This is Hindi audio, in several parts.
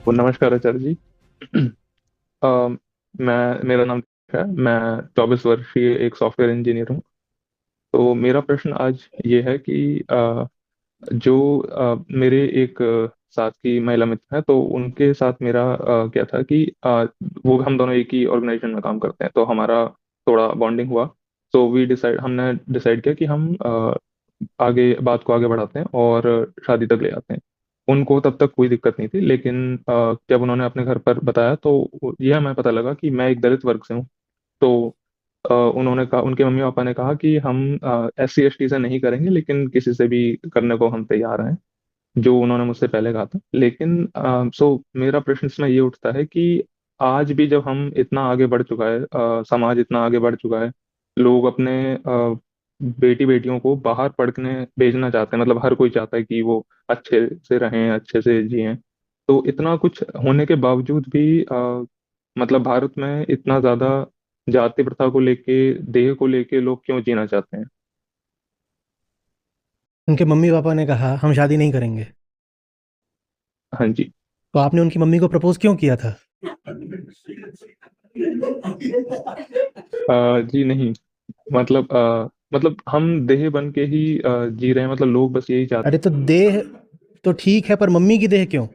तो नमस्कार आचार्य जी। अ, मेरा नाम है। मैं 24 वर्षीय एक सॉफ्टवेयर इंजीनियर हूँ। तो मेरा प्रश्न आज ये है कि मेरे एक साथ की महिला मित्र हैं, तो उनके साथ मेरा क्या था कि वो हम दोनों एक ही ऑर्गेनाइजेशन में काम करते हैं, तो हमारा थोड़ा बॉन्डिंग हुआ। तो हमने डिसाइड किया कि हम आगे बात को आगे बढ़ाते हैं और शादी तक ले आते हैं। उनको तब तक कोई दिक्कत नहीं थी, लेकिन जब उन्होंने अपने घर पर बताया तो यह हमें पता लगा कि मैं एक दलित वर्ग से हूँ। तो उन्होंने कहा, उनके मम्मी पापा ने कहा कि हम SC ST से नहीं करेंगे, लेकिन किसी से भी करने को हम तैयार हैं, जो उन्होंने मुझसे पहले कहा था। लेकिन मेरा प्रश्न इसमें ये उठता है कि आज भी जब हम इतना आगे बढ़ चुका है, समाज इतना आगे बढ़ चुका है, लोग अपने बेटी बेटियों को बाहर पढ़ने भेजना चाहते हैं, मतलब हर कोई चाहता है कि वो अच्छे से रहें, अच्छे से जिएं। तो इतना कुछ होने के बावजूद भी मतलब भारत में इतना ज्यादा जाति प्रथा को लेके, देह को लेके लोग क्यों जीना चाहते हैं? उनके मम्मी-पापा ने कहा, "हम शादी नहीं करेंगे।" हाँ जी। तो आपने उनकी मम्मी को प्रपोज़ क्यों किया था? जी नहीं, मतलब हम देह बन के ही जी रहे हैं, मतलब लोग बस यही चाहते अरे तो देह तो ठीक है, पर मम्मी की देह क्यों?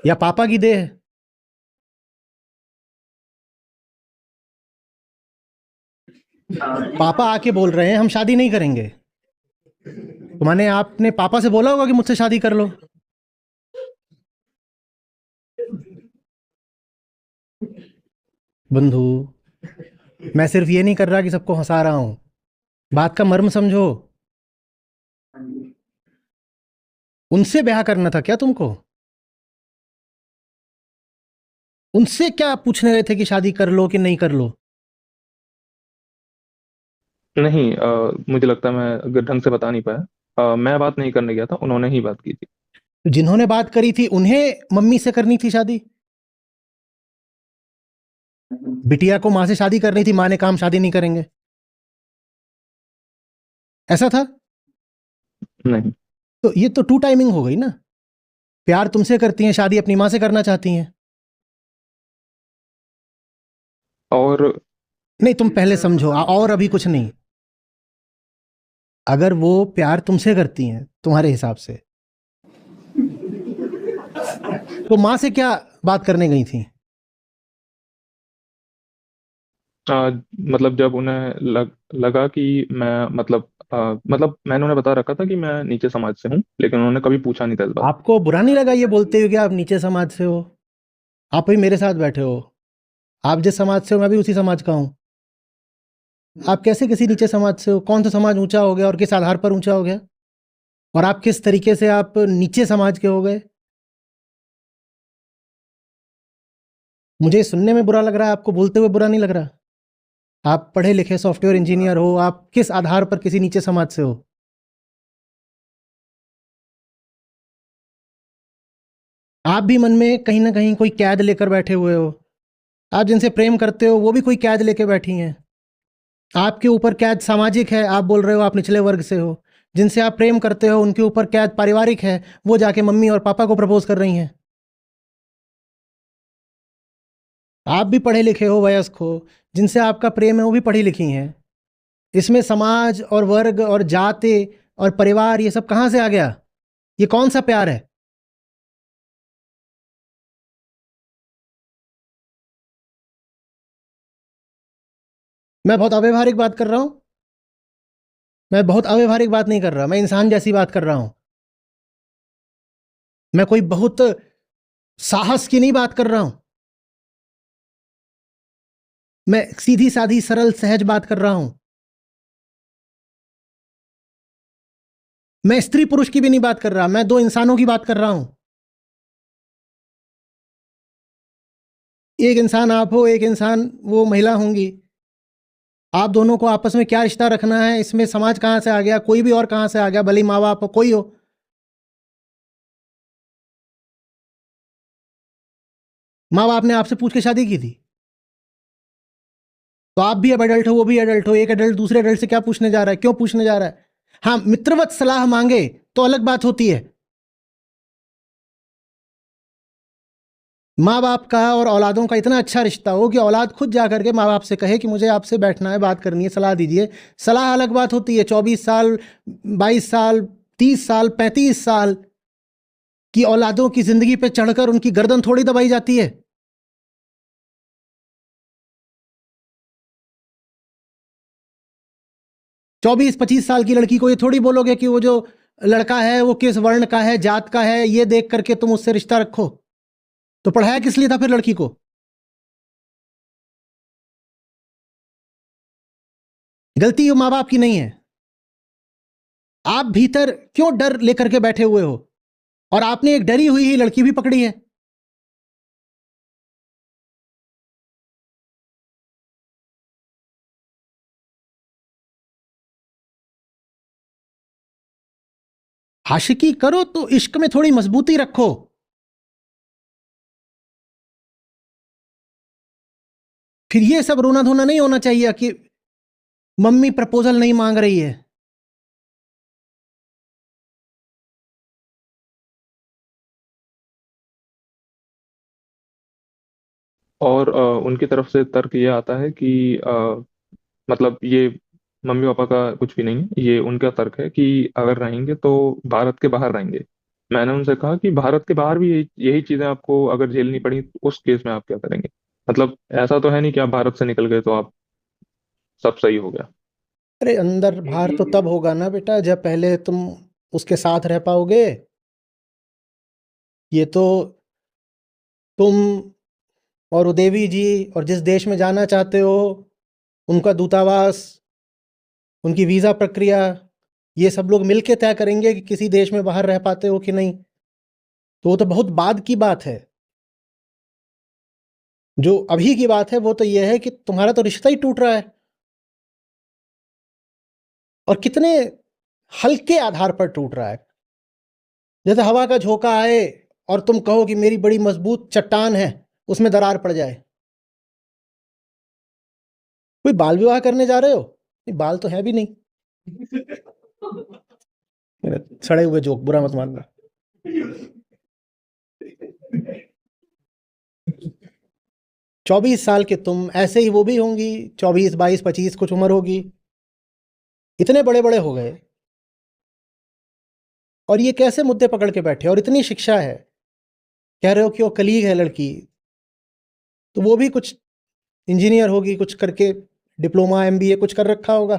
या पापा की देह? पापा आके बोल रहे हैं, "हम शादी नहीं करेंगे।" तो माने आपने पापा से बोला होगा कि मुझसे शादी कर लो? बंधु, मैं सिर्फ़ ये नहीं कर रहा कि सबको हँसा रहा हूँ। बात का मर्म समझो। उनसे ब्याह करना था क्या तुमको? उनसे क्या पूछने गए थे कि शादी कर लो कि नहीं कर लो? हैं। नहीं, मुझे लगता है मैं अगर ढंग से बता नहीं पाया। मैं बात नहीं करने गया था, उन्होंने ही बात की थी। तो जिन्होंने बात करी थी, उन्हें मम्मी से करनी थी शादी? बिटिया को माँ से शादी करनी थी, माँ ने कहा हम शादी नहीं करेंगे। ऐसा था? नहीं। तो ये तो टू टाइमिंग हो गई ना। प्यार तुमसे करती हैं, शादी अपनी माँ से करना चाहती हैं। और नहीं, तुम पहले समझो और अभी कुछ नहीं। अगर वो प्यार तुमसे करती हैं, तुम्हारे हिसाब से, तो माँ से क्या बात करने गई थी? मतलब जब उन्हें लगा कि मैं मतलब मैंने उन्हें बता रखा था कि मैं नीचे समाज से हूँ, लेकिन उन्होंने कभी पूछा नहीं था इस बात। आपको बुरा नहीं लगा ये बोलते हुए कि आप नीचे समाज से हो? आप भी मेरे साथ बैठे हो। आप जिस समाज से हो, मैं भी उसी समाज का हूँ। आप कैसे किसी नीचे समाज से हो? कौन सा समाज ऊंचा हो गया और किस आधार पर ऊंचा हो गया? और आप किस तरीके से आप नीचे समाज के हो गए? मुझे सुनने में बुरा लग रहा है, आपको बोलते हुए बुरा नहीं लग रहा। आप पढ़े लिखे सॉफ्टवेयर इंजीनियर हो, आप किस आधार पर किसी नीचे समाज से हो? आप भी मन में कहीं ना कहीं कोई कैद लेकर बैठे हुए हो। आप जिनसे प्रेम करते हो वो भी कोई कैद लेके बैठी हैं। आपके ऊपर कैद सामाजिक है, आप बोल रहे हो आप निचले वर्ग से हो। जिनसे आप प्रेम करते हो उनके ऊपर कैद पारिवारिक है, वो जाके मम्मी और पापा को प्रपोज कर रही हैं। आप भी पढ़े लिखे हो, वयस्क हो। जिनसे आपका प्रेम है वो भी पढ़ी लिखी हैं। इसमें समाज और वर्ग और जाति और परिवार ये सब कहाँ से आ गया? ये कौन सा प्यार है? मैं बहुत अव्यवहारिक बात कर रहा हूँ। मैं बहुत अव्यवहारिक बात नहीं कर रहा, मैं इंसान जैसी बात कर रहा हूँ। मैं कोई बहुत साहस की नहीं बात कर रहा हूँ। मैं सीधी सादी सरल सहज बात कर रहा हूँ। मैं स्त्री पुरुष की भी नहीं बात कर रहा, मैं दो इंसानों की बात कर रहा हूँ। एक इंसान आप हो, एक इंसान वो महिला होंगी। आप दोनों को आपस में क्या रिश्ता रखना है, इसमें समाज कहाँ से आ गया, कोई भी और कहाँ से आ गया, भले ही माँ बाप हो, कोई हो। माँ बाप ने आपसे पूछ के शादी की थी, तो आप भी अब एडल्ट हो, वो भी एडल्ट हो। एक एडल्ट दूसरे एडल्ट से क्या पूछने जा रहा है, क्यों पूछने जा रहा है? हाँ, मित्रवत सलाह मांगे तो अलग बात होती है। माँ बाप का और औलादों का इतना अच्छा रिश्ता हो कि औलाद खुद जा करके माँ बाप से कहे कि मुझे आपसे बैठना है, बात करनी है, सलाह दीजिए। सलाह अलग बात होती है, 24 साल, 22 साल, 30 साल, 35 साल की औलादों की जिंदगी पे चढ़कर उनकी गर्दन थोड़ी दबाई जाती है। चौबीस 25 साल की लड़की को ये थोड़ी बोलोगे कि वो जो लड़का है वो किस वर्ण का है, जात का है, ये देख करके तुम उससे रिश्ता रखो। तो पढ़ाया किस लिए था फिर लड़की को? गलती माँ बाप की नहीं है। आप भीतर क्यों डर लेकर के बैठे हुए हो? और आपने एक डरी हुई ही लड़की भी पकड़ी है। आशिकी करो तो इश्क में थोड़ी मजबूती रखो। फिर ये सब रोना धोना नहीं होना चाहिए कि मम्मी प्रपोजल नहीं मांग रही है। और उनकी तरफ से तर्क ये आता है कि मतलब ये मम्मी पापा का कुछ भी नहीं है, ये उनका तर्क है कि अगर रहेंगे तो भारत के बाहर रहेंगे। मैंने उनसे कहा कि भारत के बाहर भी यही चीजें आपको अगर झेलनी पड़ी तो उस केस में आप क्या करेंगे? मतलब ऐसा तो है नहीं कि आप भारत से निकल गए तो आप सब सही हो गया। अरे अंदर बाहर तो तब होगा ना बेटा जब पहले तुम उसके साथ रह पाओगे। ये तो तुम और उदेवी जी और जिस देश में जाना चाहते हो उनका दूतावास, उनकी वीज़ा प्रक्रिया, ये सब लोग मिलके तय करेंगे कि किसी देश में बाहर रह पाते हो कि नहीं। तो वो तो बहुत बाद की बात है। जो अभी की बात है वो तो ये है कि तुम्हारा तो रिश्ता ही टूट रहा है, और कितने हल्के आधार पर टूट रहा है। जैसे हवा का झोंका आए और तुम कहो कि मेरी बड़ी मजबूत चट्टान है, उसमें दरार पड़ जाए। कोई बाल विवाह करने जा रहे हो? नहीं, बाल तो है भी नहीं। मेरे सड़े हुए जोक, बुरा मत मानना। 24 साल के तुम, ऐसे ही वो भी होंगी, 24, 22, 25 कुछ उम्र होगी। इतने बड़े बड़े हो गए और ये कैसे मुद्दे पकड़ के बैठे, और इतनी शिक्षा है। कह रहे हो कि वो कलीग है लड़की, तो वो भी कुछ इंजीनियर होगी, कुछ करके डिप्लोमा एमबीए कुछ कर रखा होगा।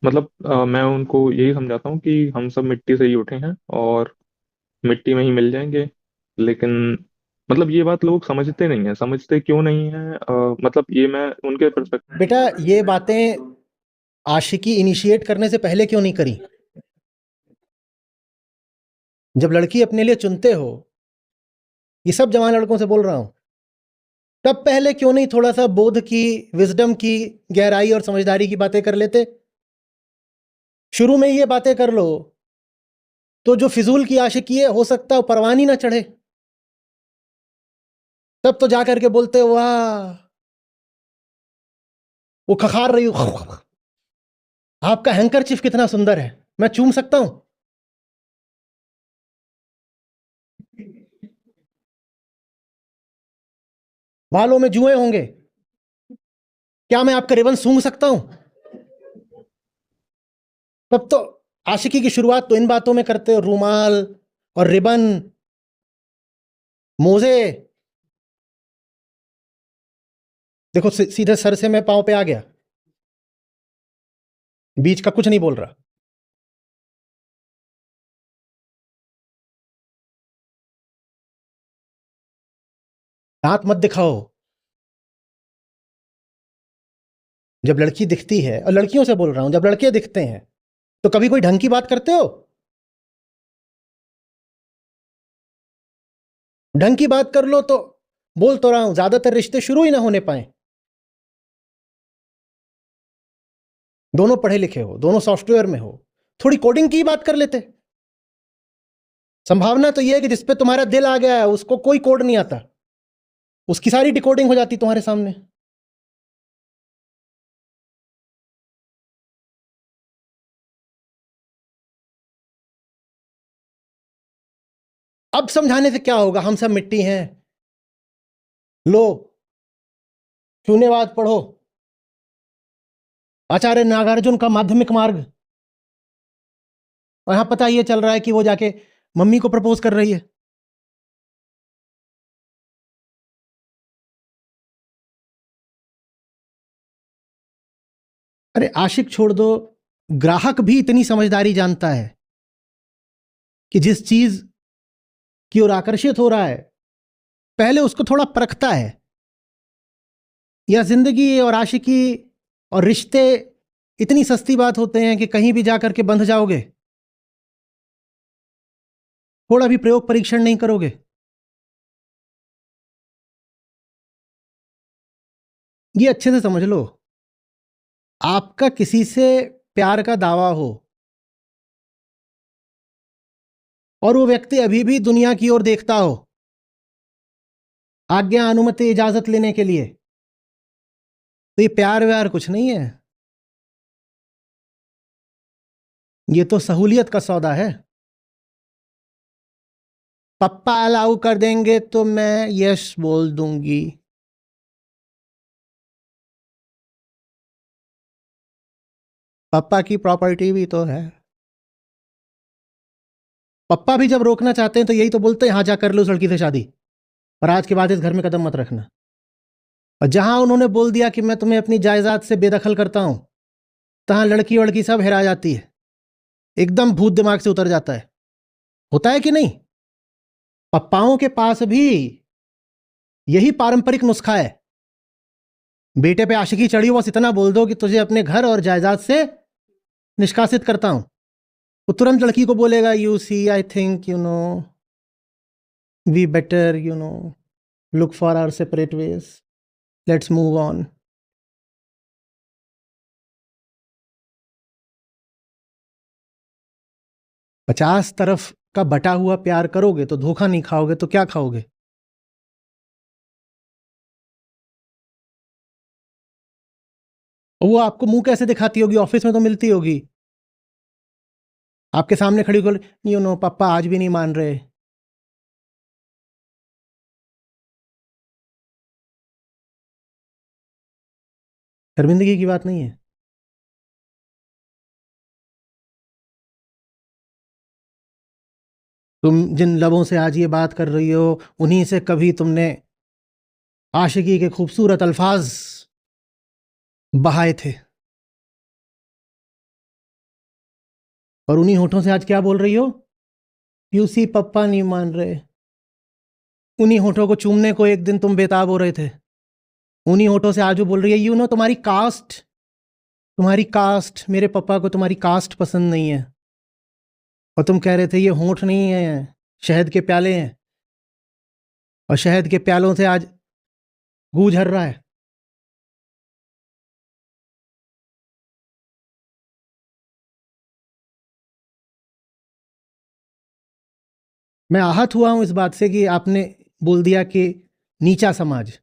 मतलब मैं उनको यही समझाता हूँ कि हम सब मिट्टी से ही उठे हैं और मिट्टी में ही मिल जाएंगे। लेकिन मतलब ये बात लोग समझते नहीं है, समझते क्यों नहीं है? मतलब ये मैं उनके परस्पेक्टिव। बेटा ये बातें आशिकी इनिशिएट करने से पहले क्यों नहीं करी? जब लड़की अपने लिए चुनते हो, ये सब जवान लड़कों से बोल रहा हूं, तब पहले क्यों नहीं थोड़ा सा बोध की, विजडम की, गहराई और समझदारी की बातें कर लेते? शुरू में ही ये बातें कर लो तो जो फिजूल की आशिकी है हो सकता है परवान ही ना चढ़े। तब तो जाकर के बोलते हो वाह, वो खखार रही हो, आपका हैंकरचिफ कितना सुंदर है, मैं चूम सकता हूं? बालों में जुए होंगे, क्या मैं आपका रिबन सूंघ सकता हूं? तब तो आशिकी की शुरुआत तो इन बातों में करते हो, रूमाल और रिबन, मोजे। देखो सीधे सर से मैं पांव पे आ गया, बीच का कुछ नहीं बोल रहा। दांत मत दिखाओ। जब लड़की दिखती है, और लड़कियों से बोल रहा हूं, जब लड़के दिखते हैं तो कभी कोई ढंग की बात करते हो? ढंग की बात कर लो तो, बोल तो रहा हूं, ज्यादातर रिश्ते शुरू ही ना होने पाए। दोनों पढ़े लिखे हो, दोनों सॉफ्टवेयर में हो, थोड़ी कोडिंग की बात कर लेते। संभावना तो यह है कि जिसपे तुम्हारा दिल आ गया है उसको कोई कोड नहीं आता, उसकी सारी डिकोडिंग हो जाती तुम्हारे सामने। अब समझाने से क्या होगा, हम सब मिट्टी हैं। लो, शून्यवाद पढ़ो, आचार्य नागार्जुन का माध्यमिक मार्ग। और यहां पता ये चल रहा है कि वो जाके मम्मी को प्रपोज कर रही है। अरे आशिक छोड़ दो, ग्राहक भी इतनी समझदारी जानता है कि जिस चीज की ओर आकर्षित हो रहा है पहले उसको थोड़ा परखता है। या जिंदगी और आशिकी और रिश्ते इतनी सस्ती बात होते हैं कि कहीं भी जाकर के बंध जाओगे, थोड़ा भी प्रयोग परीक्षण नहीं करोगे। ये अच्छे से समझ लो, आपका किसी से प्यार का दावा हो और वो व्यक्ति अभी भी दुनिया की ओर देखता हो आज्ञा अनुमति इजाजत लेने के लिए, तो ये प्यार व्यार कुछ नहीं है, ये तो सहूलियत का सौदा है। पप्पा अलाउ कर देंगे तो मैं यस बोल दूंगी। पप्पा की प्रॉपर्टी भी तो है। पप्पा भी जब रोकना चाहते हैं तो यही तो बोलते हैं, यहां जा कर लो उस लड़की से शादी, और आज के बाद इस घर में कदम मत रखना। और जहां उन्होंने बोल दिया कि मैं तुम्हें अपनी जायदाद से बेदखल करता हूं, तहां लड़की वड़की सब हेरा जाती है, एकदम भूत दिमाग से उतर जाता है। होता है कि नहीं? पप्पाओं के पास भी यही पारंपरिक नुस्खा है। बेटे पे आशिकी चढ़ी हो, बस इतना बोल दो कि तुझे अपने घर और जायदाद से निष्कासित करता हूं, वो तुरंत लड़की को बोलेगा, you see I think we better look for our separate ways, let's move on. 50 तरफ का बटा हुआ प्यार करोगे तो धोखा नहीं खाओगे तो क्या खाओगे? वो आपको मुंह कैसे दिखाती होगी? ऑफिस में तो मिलती होगी, आपके सामने खड़ी होकर, पापा आज भी नहीं मान रहे। शर्मिंदगी की बात नहीं है। तुम जिन लबों से आज ये बात कर रही हो, उन्हीं से कभी तुमने आशिकी के खूबसूरत अल्फाज बहाए थे, और उन्हीं होठों से आज क्या बोल रही हो? यूसी पप्पा नहीं मान रहे। उन्हीं होठों को चूमने को एक दिन तुम बेताब हो रहे थे, उन्हीं होठों से आज वो बोल रही है, तुम्हारी कास्ट, मेरे पापा को तुम्हारी कास्ट पसंद नहीं है। और तुम कह रहे थे ये होंठ नहीं है, शहद के प्याले हैं, और शहद के प्यालों से आज गूंज हर रहा है। मैं आहत हुआ हूं इस बात से कि आपने बोल दिया कि नीचा समाज।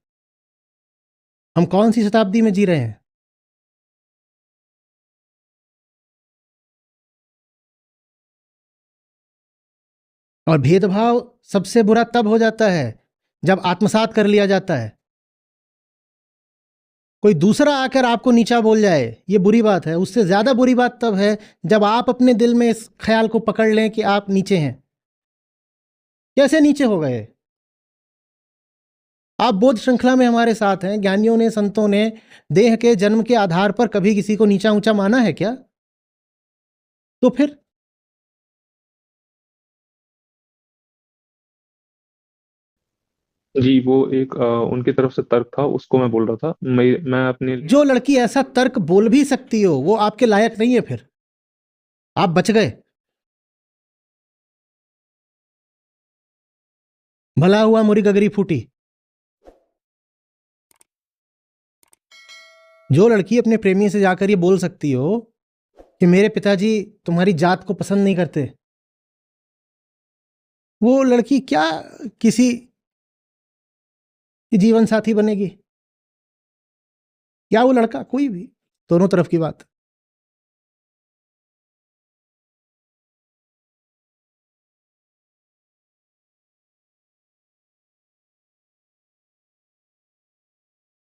हम कौन सी शताब्दी में जी रहे हैं? और भेदभाव सबसे बुरा तब हो जाता है जब आत्मसात कर लिया जाता है। कोई दूसरा आकर आपको नीचा बोल जाए, ये बुरी बात है। उससे ज्यादा बुरी बात तब है जब आप अपने दिल में इस ख्याल को पकड़ लें कि आप नीचे हैं। कैसे नीचे हो गए? आप बोध श्रृंखला में हमारे साथ हैं। ज्ञानियों ने, संतों ने देह के जन्म के आधार पर कभी किसी को नीचा ऊंचा माना है क्या? तो फिर जी वो एक उनकी तरफ से तर्क था, उसको मैं बोल रहा था। मैं अपने लिए जो लड़की ऐसा तर्क बोल भी सकती हो वो आपके लायक नहीं है, फिर आप बच गए। भला हुआ मुरी गगरी फूटी। जो लड़की अपने प्रेमी से जाकर ये बोल सकती हो कि मेरे पिताजी तुम्हारी जात को पसंद नहीं करते, वो लड़की क्या किसी की जीवन साथी बनेगी? या वो लड़का, कोई भी, दोनों तरफ की बात।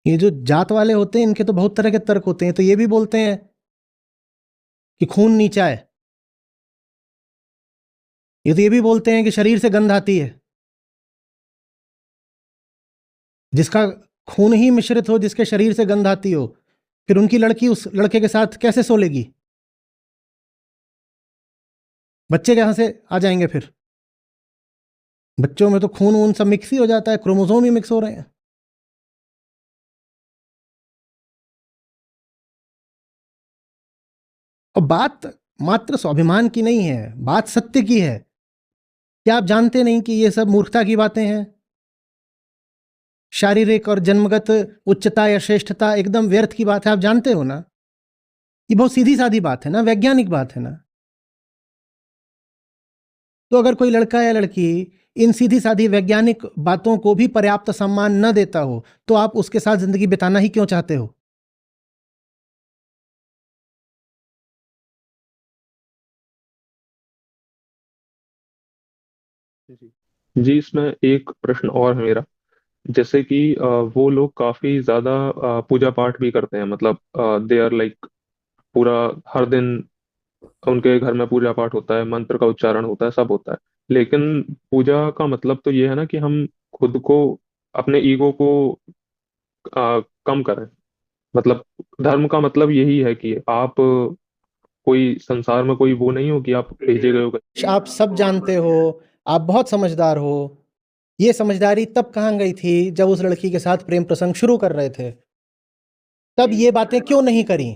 ये जो जात वाले होते हैं इनके तो बहुत तरह के तर्क होते हैं, तो ये भी बोलते हैं कि खून नीचा है, ये भी बोलते हैं कि शरीर से गंध आती है। जिसका खून ही मिश्रित हो, जिसके शरीर से गंध आती हो, फिर उनकी लड़की उस लड़के के साथ कैसे सो लेगी? बच्चे कहाँ से आ जाएंगे फिर? बच्चों में तो खून वून सब मिक्स ही हो जाता है, क्रोमोसोम ही मिक्स हो रहे हैं। और बात मात्र स्वाभिमान की नहीं है, बात सत्य की है। क्या आप जानते नहीं कि ये सब मूर्खता की बातें हैं? शारीरिक और जन्मगत उच्चता या श्रेष्ठता एकदम व्यर्थ की बात है, आप जानते हो ना? ये बहुत सीधी सादी बात है ना, वैज्ञानिक बात है ना। तो अगर कोई लड़का या लड़की इन सीधी सादी वैज्ञानिक बातों को भी पर्याप्त सम्मान न देता हो, तो आप उसके साथ जिंदगी बिताना ही क्यों चाहते हो? जी जी, इसमें एक प्रश्न और है मेरा। जैसे कि वो लोग काफी ज्यादा पूजा पाठ भी करते हैं, मतलब दे आर लाइक पूरा हर दिन उनके घर में पूजा पाठ होता है, मंत्र का उच्चारण होता है, सब होता है। लेकिन पूजा का मतलब तो ये है ना कि हम खुद को, अपने ईगो को कम करें। मतलब धर्म का मतलब यही है कि आप कोई संसार में कोई वो नहीं हो कि आप भेजे गए हो। आप सब जानते हो, आप बहुत समझदार हो। ये समझदारी तब कहाँ गई थी जब उस लड़की के साथ प्रेम प्रसंग शुरू कर रहे थे? तब ये बातें क्यों नहीं करी?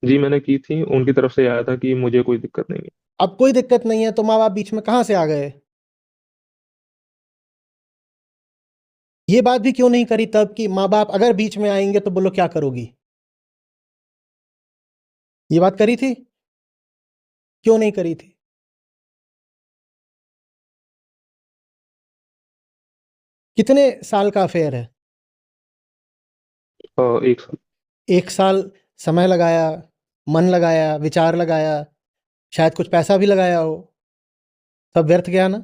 जी मैंने की थी, उनकी तरफ से आया था कि मुझे कोई दिक्कत नहीं है। अब कोई दिक्कत नहीं है तो माँ बाप बीच में कहाँ से आ गए? ये बात भी क्यों नहीं करी तब कि माँ बाप अगर बीच में आएंगे तो बोलो क्या करोगी? ये बात करी थी? क्यों नहीं करी थी? कितने साल का अफेयर है? 1 साल। 1 साल समय लगाया, मन लगाया, विचार लगाया, शायद कुछ पैसा भी लगाया हो, सब व्यर्थ गया ना?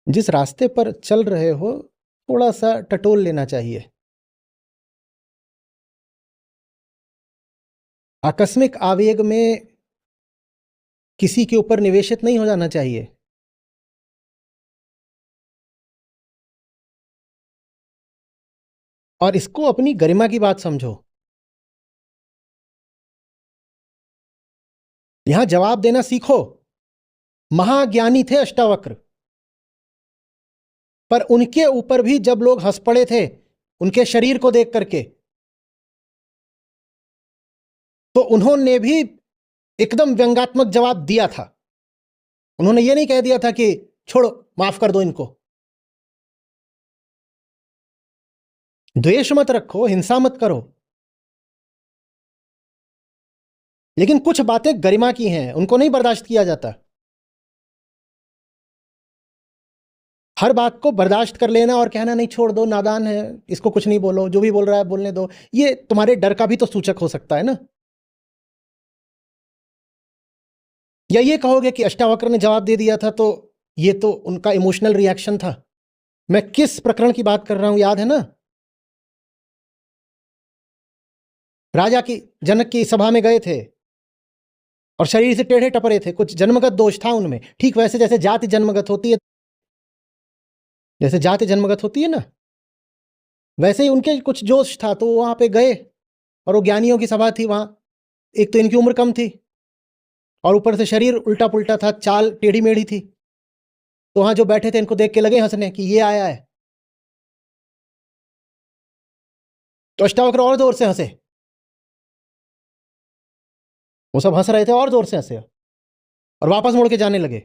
जिस रास्ते पर चल रहे हो थोड़ा सा टटोल लेना चाहिए। आकस्मिक आवेग में किसी के ऊपर निवेशित नहीं हो जाना चाहिए। और इसको अपनी गरिमा की बात समझो। यहां जवाब देना सीखो। महाज्ञानी थे अष्टावक्र, पर उनके ऊपर भी जब लोग हंस पड़े थे उनके शरीर को देख करके, तो उन्होंने भी एकदम व्यंग्यात्मक जवाब दिया था। उन्होंने ये नहीं कह दिया था कि छोड़ो, माफ कर दो इनको। द्वेष मत रखो, हिंसा मत करो, लेकिन कुछ बातें गरिमा की हैं, उनको नहीं बर्दाश्त किया जाता। हर बात को बर्दाश्त कर लेना और कहना नहीं, छोड़ दो, नादान है, इसको कुछ नहीं बोलो, जो भी बोल रहा है बोलने दो, ये तुम्हारे डर का भी तो सूचक हो सकता है ना? या ये कहोगे कि अष्टावक्र ने जवाब दे दिया था तो ये तो उनका इमोशनल रिएक्शन था। मैं किस प्रकरण की बात कर रहा हूं याद है ना? राजा की, जनक की सभा में गए थे और शरीर से टेढ़े टपरे थे, कुछ जन्मगत दोष था उनमें, ठीक वैसे जैसे जाति जन्मगत होती है, जैसे जाति जन्मगत होती है ना, वैसे ही उनके कुछ जोश था, तो वहां पे गए। और वो ज्ञानियों की सभा थी वहां, एक तो इनकी उम्र कम थी और ऊपर से शरीर उल्टा पुल्टा था, चाल टेढ़ी मेढ़ी थी। तो वहां जो बैठे थे इनको देख के लगे हंसने कि ये आया है। तो अष्टावक्र और जोर से हंसे, वो सब हंस रहे थे और जोर से हंसे और वापस मुड़ के जाने लगे।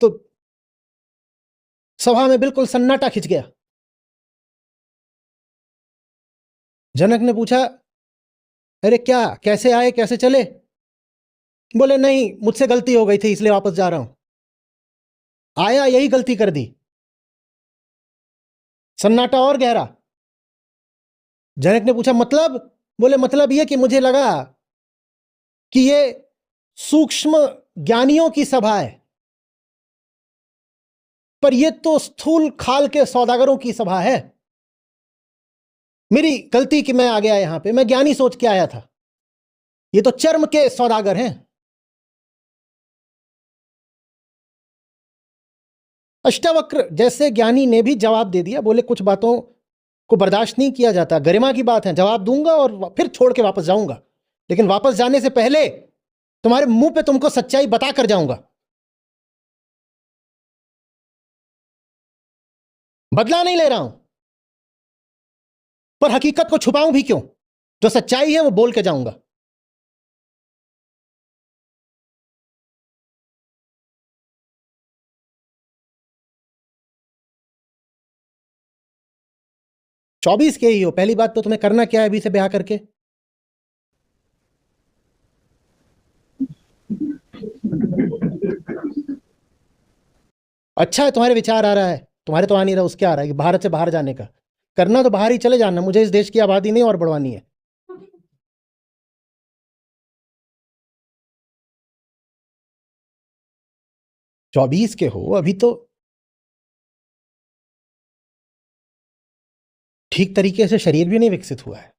तो सभा में बिल्कुल सन्नाटा खिंच गया। जनक ने पूछा, अरे क्या, कैसे आए, कैसे चले? बोले, नहीं, मुझसे गलती हो गई थी इसलिए वापस जा रहा हूं। आया यही गलती कर दी। सन्नाटा और गहरा। जनक ने पूछा, मतलब? बोले, मतलब यह कि मुझे लगा कि ये सूक्ष्म ज्ञानियों की सभा है, पर यह तो स्थूल खाल के सौदागरों की सभा है। मेरी गलती कि मैं आ गया यहां पे, मैं ज्ञानी सोच के आया था। ये तो चर्म के सौदागर हैं। अष्टावक्र जैसे ज्ञानी ने भी जवाब दे दिया, बोले कुछ बातों को बर्दाश्त नहीं किया जाता, गरिमा की बात है, जवाब दूंगा और फिर छोड़ के वापस जाऊंगा, लेकिन वापस जाने से पहले तुम्हारे मुंह पे तुमको सच्चाई बता कर जाऊंगा। बदला नहीं ले रहा हूं, पर हकीकत को छुपाऊं भी क्यों? जो सच्चाई है वो बोल के जाऊंगा। चौबीस के ही हो, पहली बात तो तुम्हें करना क्या है अभी से ब्याह करके? अच्छा है, तुम्हारे विचार आ रहा है, तुम्हारे तो आ नहीं रहा, उसके आ रहा है कि भारत से बाहर जाने का। करना तो बाहर ही चले जाना, मुझे इस देश की आबादी नहीं और बढ़वानी है। चौबीस के हो अभी तो ठीक तरीके से शरीर भी नहीं विकसित हुआ है।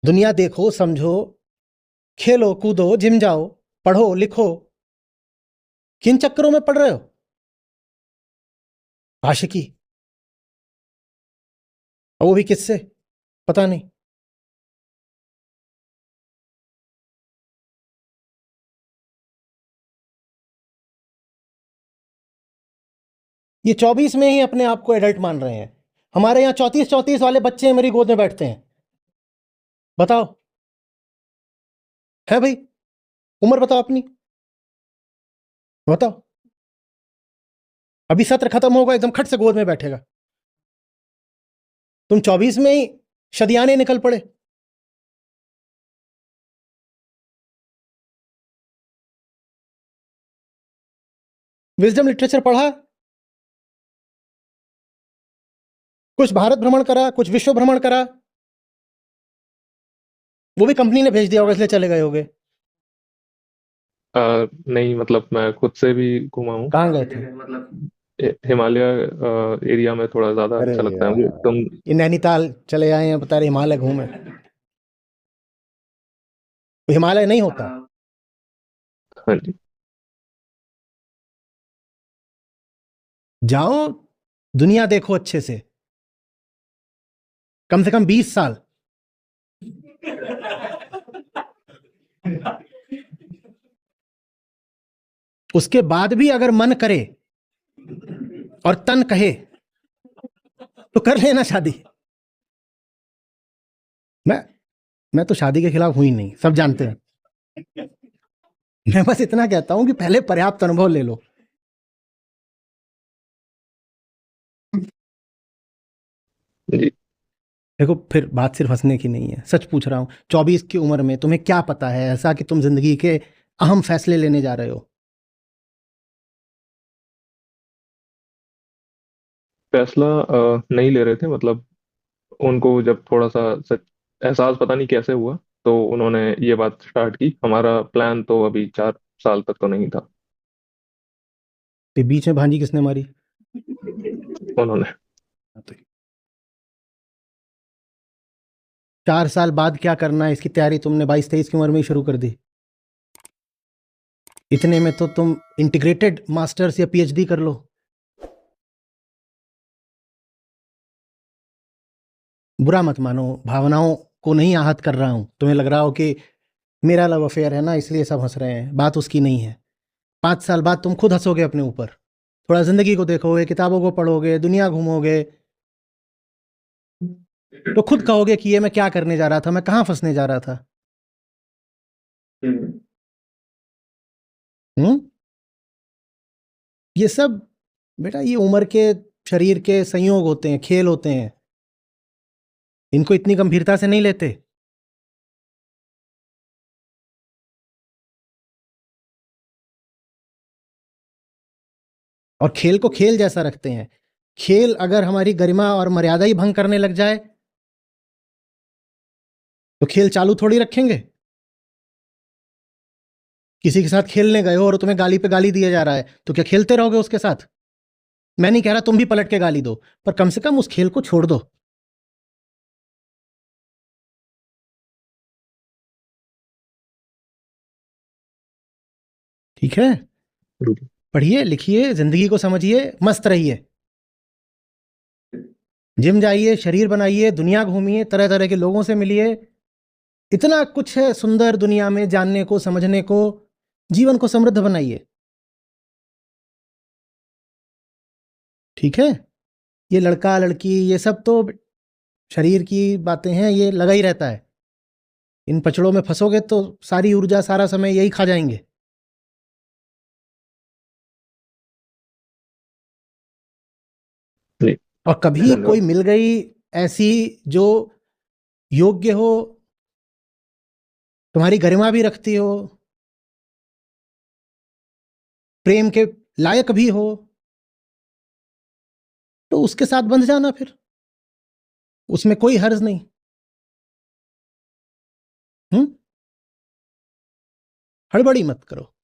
दुनिया देखो, समझो, खेलो कूदो, जिम जाओ, पढ़ो लिखो। किन चक्करों में पढ़ रहे हो? आशिकी, और वो भी किससे? पता नहीं। ये 24 में ही अपने आप को एडल्ट मान रहे हैं। हमारे यहाँ 34-34 वाले बच्चे मेरी गोद में बैठते हैं। बताओ, है भाई? उम्र बताओ अपनी, बताओ। अभी सत्र खत्म होगा, एकदम खट से गोद में बैठेगा। तुम 24 में ही शदियाने निकल पड़े। विजडम लिटरेचर पढ़ा, कुछ भारत भ्रमण करा, कुछ विश्व भ्रमण करा, वो भी कंपनी ने भेज दिया होगा इसलिए चले गए होगे। नहीं, मतलब मैं खुद से भी घुमा हूँ। कहाँ गए थे? हिमालय एरिया में थोड़ा ज्यादा अरे अच्छा लगता है मुझे यार, एकदम। ये नैनीताल चले आए हैं, बता रहे हिमालय घूमे। तो हिमालय नहीं होता। हाँ जी। जाओ, दुनिया देखो अच्छे से, कम से कम 20 साल। उसके बाद भी अगर मन करे और तन कहे तो कर लेना शादी। मैं तो शादी के खिलाफ हुई नहीं, सब जानते हैं। मैं बस इतना कहता हूं कि पहले पर्याप्त अनुभव ले लो। जी। देखो, फिर बात सिर्फ हंसने की नहीं है, सच पूछ रहा हूं। 24 की उम्र में तुम्हें क्या पता है ऐसा कि तुम जिंदगी के अहम फैसले लेने जा रहे हो? फैसला नहीं ले रहे थे, मतलब उनको जब थोड़ा सा सच एहसास पता नहीं कैसे हुआ, तो उन्होंने ये बात स्टार्ट की। हमारा प्लान तो अभी 4 साल तक तो नहीं था। फिर बीच में भांजी किसने मारी? उन्होंने। 4 साल बाद क्या करना है इसकी तैयारी तुमने 22-23 की उम्र में ही शुरू कर दी। इतने में तो तुम इंटीग्रेटेड मास्टर्स या पीएचडी कर लो। बुरा मत मानो, भावनाओं को नहीं आहत कर रहा हूं। तुम्हें लग रहा हो कि मेरा लव अफेयर है ना इसलिए सब हंस रहे हैं, बात उसकी नहीं है। 5 साल बाद तुम खुद हंसोगे अपने ऊपर। थोड़ा जिंदगी को देखोगे, किताबों को पढ़ोगे, दुनिया घूमोगे, तो खुद कहोगे कि ये मैं क्या करने जा रहा था, मैं कहां फंसने जा रहा था। हम्म ये सब बेटा, ये उम्र के, शरीर के संयोग होते हैं, खेल होते हैं। इनको इतनी गंभीरता से नहीं लेते। और खेल को खेल जैसा रखते हैं। खेल अगर हमारी गरिमा और मर्यादा ही भंग करने लग जाए तो खेल चालू थोड़ी रखेंगे। किसी के साथ खेलने गए हो और तुम्हें गाली पे गाली दिया जा रहा है, तो क्या खेलते रहोगे उसके साथ? मैं नहीं कह रहा तुम भी पलट के गाली दो, पर कम से कम उस खेल को छोड़ दो। ठीक है? बिल्कुल। पढ़िए, लिखिए, जिंदगी को समझिए, मस्त रहिए। जिम जाइए, शरीर बनाइए, दुनिया घूमिए, तरह तरह के लोगों से मिलिए। इतना कुछ है सुंदर दुनिया में जानने को, समझने को। जीवन को समृद्ध बनाइए। ठीक है? ये लड़का लड़की ये सब तो शरीर की बातें हैं, ये लगा ही रहता है। इन पचड़ों में फंसोगे तो सारी ऊर्जा, सारा समय यही खा जाएंगे। जी। और कभी कोई धन्यवाद। मिल गई ऐसी जो योग्य हो, तुम्हारी गरिमा भी रखती हो, प्रेम के लायक भी हो, तो उसके साथ बंध जाना फिर। उसमें कोई हर्ज नहीं। हम्म? हड़बड़ी मत करो।